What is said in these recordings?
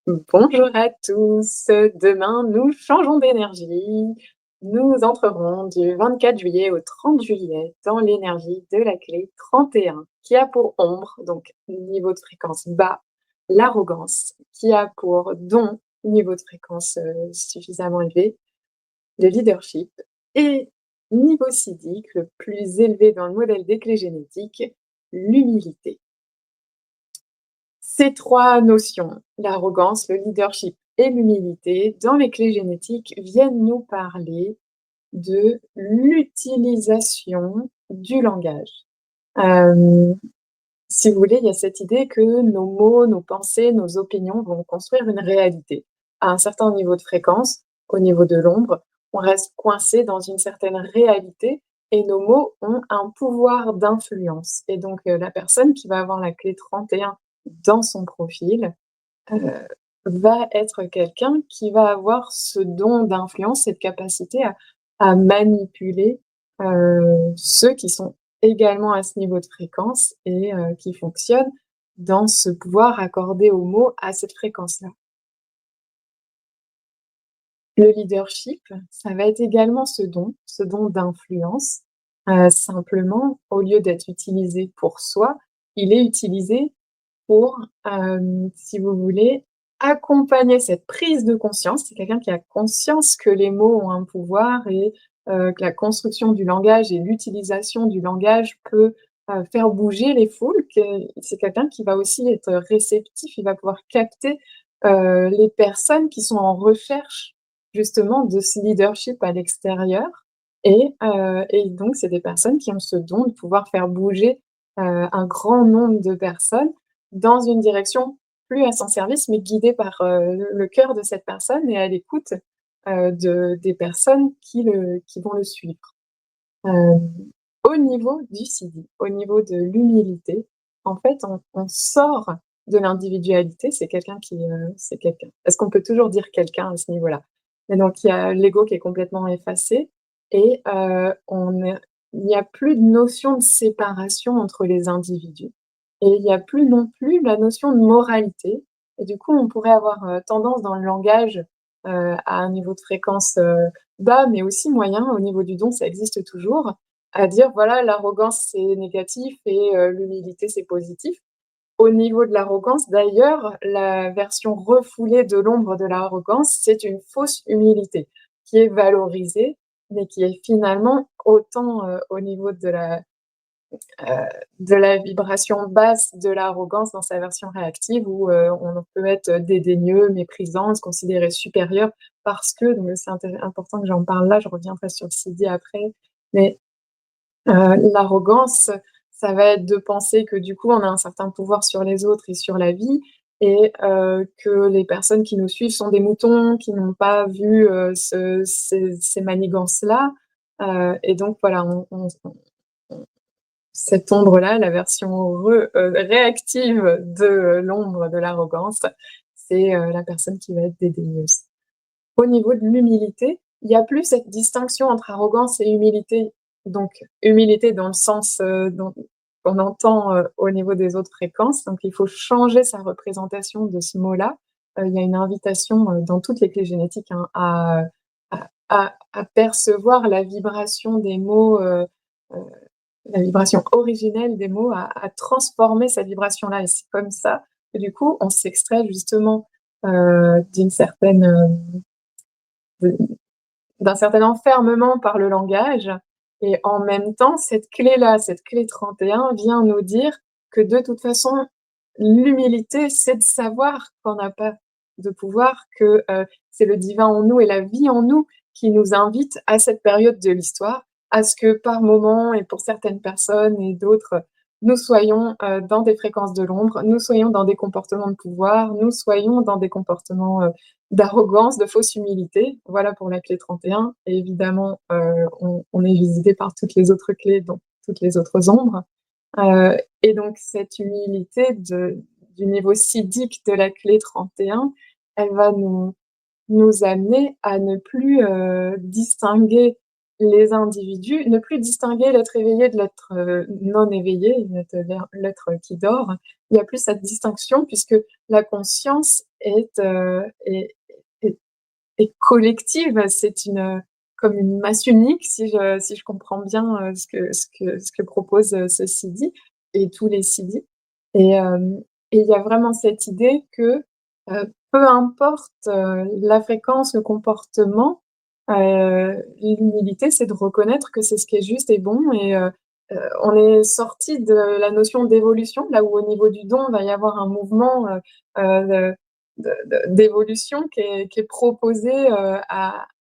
Bonjour à tous. Demain, nous changeons d'énergie. Nous entrerons du 24 juillet au 30 juillet dans l'énergie de la clé 31, qui a pour ombre, donc niveau de fréquence bas, l'arrogance, qui a pour don, niveau de fréquence suffisamment élevé, le leadership, et niveau sidique, le plus élevé dans le modèle des clés génétiques, l'humilité. Ces 3 notions, l'arrogance, le leadership et l'humilité, dans les clés génétiques, viennent nous parler de l'utilisation du langage. Hem, Si vous voulez, il y a cette idée que nos mots, nos pensées, nos opinions vont construire une réalité. À un certain niveau de fréquence, au niveau de l'ombre, on reste coincé dans une certaine réalité et nos mots ont un pouvoir d'influence et donc la personne qui va avoir la clé 31 dans son profil, heu, va être quelqu'un qui va avoir ce don d'influence, cette capacité à manipuler, ceux qui sont également à ce niveau de fréquence et qui fonctionnent dans ce pouvoir accordé aux mots à cette fréquence-là. Le leadership, ça va être également ce don d'influence, simplement, au lieu d'être utilisé pour soi, il est utilisé pour, si vous voulez, accompagner cette prise de conscience. C'est quelqu'un qui a conscience que les mots ont un pouvoir et que la construction du langage et l'utilisation du langage peut, faire bouger les foules, que c'est quelqu'un qui va aussi être réceptif, il va pouvoir capter, les personnes qui sont en recherche justement de ce leadership à l'extérieur et donc c'est des personnes qui ont ce don de pouvoir faire bouger, un grand nombre de personnes dans une direction plus à son service, mais guidée par, le cœur de cette personne et à l'écoute, des personnes qui vont le suivre. Hem, Au niveau du CD, au niveau de l'humilité, en fait, on sort de l'individualité, c'est quelqu'un. Est-ce qu'on peut toujours dire quelqu'un à ce niveau-là? Mais donc il y a l'ego qui est complètement effacé et on est il n'y a plus de notion de séparation entre les individus et il n'y a plus non plus la notion de moralité et du coup, on pourrait avoir, tendance dans le langage, à un niveau de fréquence, bas, mais aussi moyen, au niveau du don, ça existe toujours, à dire voilà, l'arrogance c'est négatif et l'humilité c'est positif. Au niveau de l'arrogance, d'ailleurs, la version refoulée de l'ombre de l'arrogance, c'est une fausse humilité qui est valorisée, mais qui est finalement autant, au niveau de la vibration basse de l'arrogance dans sa version réactive où, on peut être dédaigneux, méprisant, se considérer supérieur parce que donc c'est important que j'en parle là, je reviendrai sur Sidi après, mais l'arrogance, ça va être de penser que du coup, on a un certain pouvoir sur les autres et sur la vie et que les personnes qui nous suivent sont des moutons, qui n'ont pas vu, ces manigances-là, et donc voilà, on cette ombre-là, la version réactive de l'ombre de l'arrogance, c'est, la personne qui va être dédaigneuse. Au niveau de l'humilité, il y a plus cette distinction entre arrogance et humilité. Donc humilité dans le sens, dont qu'on entend, au niveau des autres fréquences, donc il faut changer sa représentation de ce mot-là. Il y a une invitation, dans toutes les clés génétiques, hein, à percevoir la vibration des mots, heu, la vibration originelle des mots, à transformer cette vibration-là et c'est comme ça que du coup on s'extrait justement, d'une certaine, de d'un certain enfermement par le langage et en même temps, cette clé-là, cette clé 31 vient nous dire que de toute façon, l'humilité, c'est de savoir qu'on n'a pas de pouvoir, que, c'est le divin en nous et la vie en nous qui nous invite à cette période de l'histoire, à ce que par moment et pour certaines personnes et d'autres, nous soyons, dans des fréquences de l'ombre, nous soyons dans des comportements de pouvoir, nous soyons dans des comportements, d'arrogance, de fausse humilité. Voilà pour la clé 31 et évidemment, on est visité par toutes les autres clés, donc toutes les autres ombres, et donc cette humilité du niveau siddhique de la clé 31, elle va nous amener à ne plus, distinguer les individus, ne plus distinguer l'être éveillé de l'être, non éveillé, l'être qui dort. Il y a plus cette distinction puisque la conscience est collective. C'est comme une masse unique si je comprends bien, ce que propose, ce sidi et tous les sidis et il y a vraiment cette idée que, peu importe, la fréquence, le comportement, l'humilité, c'est de reconnaître que c'est ce qui est juste et bon on est sorti de la notion d'évolution, là où au niveau du don, il va y avoir un mouvement, de d'évolution qui est proposé,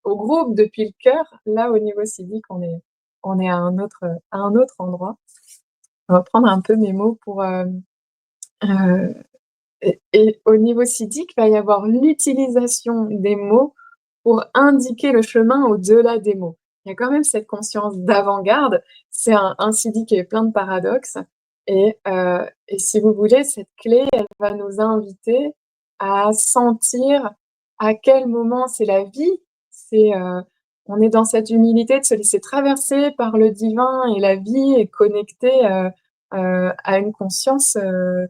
au groupe depuis le cœur. Là, au niveau civique, on est à un autre endroit. On va reprendre un peu mes mots pour, heu et au niveau siddhique, il va y avoir l'utilisation des mots pour indiquer le chemin au-delà des mots. Il y a quand même cette conscience d'avant-garde. C'est un siddhi qui est plein de paradoxes et si vous voulez, cette clé, elle va nous inviter à sentir à quel moment c'est la vie. On est dans cette humilité de se laisser traverser par le divin et la vie est connectée, à une conscience, heu,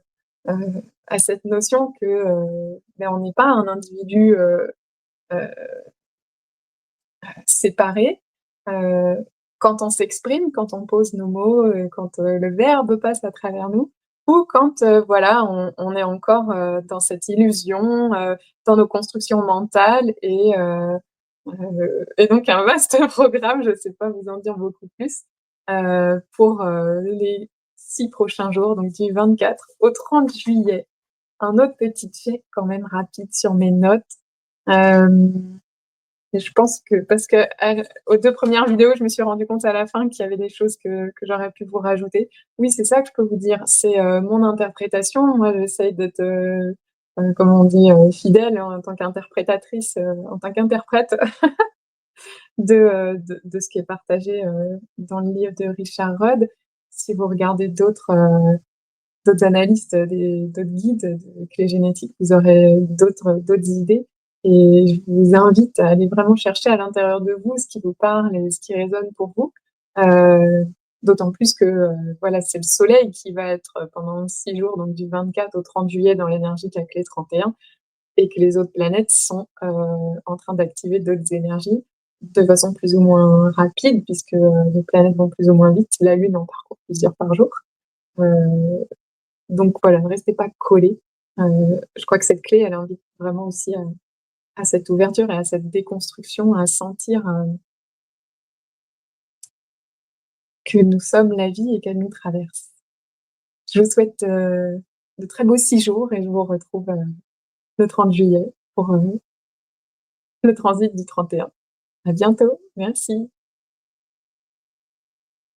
à cette notion que, on n'est pas un individu, heu, séparé, heu, quand on s'exprime, quand on pose nos mots, quand, le verbe passe à travers nous ou quand, voilà, on est encore, dans cette illusion, dans nos constructions mentales et donc un vaste programme, je ne sais pas vous en dire beaucoup plus, pour, les 6 prochains jours, donc du 24 au 30 juillet. Un autre petit check quand même rapide sur mes notes. Hem, je pense que parce que aux 2 premières vidéos, je me suis rendu compte à la fin qu'il y avait des choses que j'aurais pu vous rajouter. Oui, c'est ça que je peux vous dire, c'est, mon interprétation. Moi, j'essaye d'être, comment on dit? Fidèle en tant qu'interprétatrice, en tant qu'interprète de ce qui est partagé, dans le livre de Richard Rudd. Si vous regardez d'autres analystes, d'autres guides de clés génétiques, vous aurez d'autres idées et je vous invite à aller vraiment chercher à l'intérieur de vous ce qui vous parle et ce qui résonne pour vous. Heu, D'autant plus que, voilà, c'est le soleil qui va être pendant 6 jours, donc du 24 au 30 juillet dans l'énergie de la clé 31 et que les autres planètes sont, en train d'activer d'autres énergies de façon plus ou moins rapide puisque, les planètes vont plus ou moins vite. La Lune en parcourt plusieurs par jour. Heu donc voilà, ne restez pas collés. Je crois que cette clé, elle invite vraiment aussi à cette ouverture et à cette déconstruction, à sentir, que nous sommes la vie et qu'elle nous traverse. Je vous souhaite, de très beaux 6 jours et je vous retrouve, le 30 juillet pour, le transit du 31. À bientôt, merci.